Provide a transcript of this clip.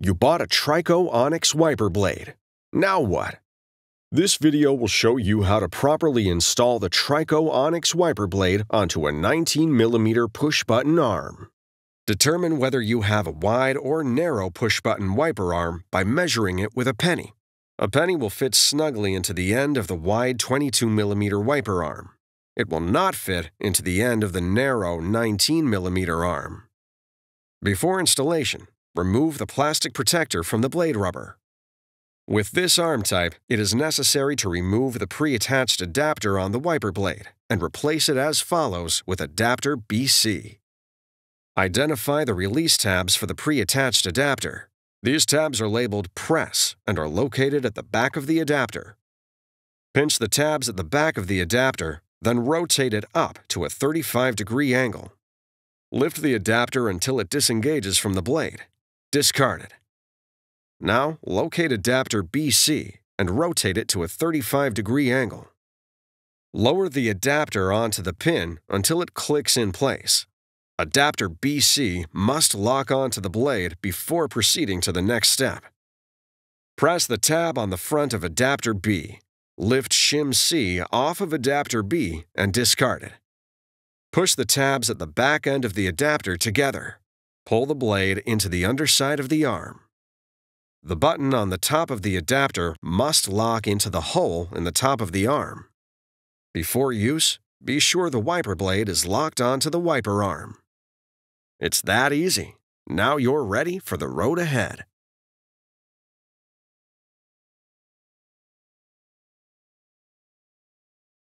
You bought a TRICO Onyx wiper blade. Now what? This video will show you how to properly install the TRICO Onyx wiper blade onto a 19mm push-button arm. Determine whether you have a wide or narrow push-button wiper arm by measuring it with a penny. A penny will fit snugly into the end of the wide 22mm wiper arm. It will not fit into the end of the narrow 19mm arm. Before installation, remove the plastic protector from the blade rubber. With this arm type, it is necessary to remove the pre-attached adapter on the wiper blade and replace it as follows with adapter BC. Identify the release tabs for the pre-attached adapter. These tabs are labeled Press and are located at the back of the adapter. Pinch the tabs at the back of the adapter, then rotate it up to a 35-degree angle. Lift the adapter until it disengages from the blade. Discard it. Now, locate adapter BC and rotate it to a 35-degree angle. Lower the adapter onto the pin until it clicks in place. Adapter BC must lock onto the blade before proceeding to the next step. Press the tab on the front of adapter B. Lift shim C off of adapter B and discard it. Push the tabs at the back end of the adapter together. Pull the blade into the underside of the arm. The button on the top of the adapter must lock into the hole in the top of the arm. Before use, be sure the wiper blade is locked onto the wiper arm. It's that easy. Now you're ready for the road ahead.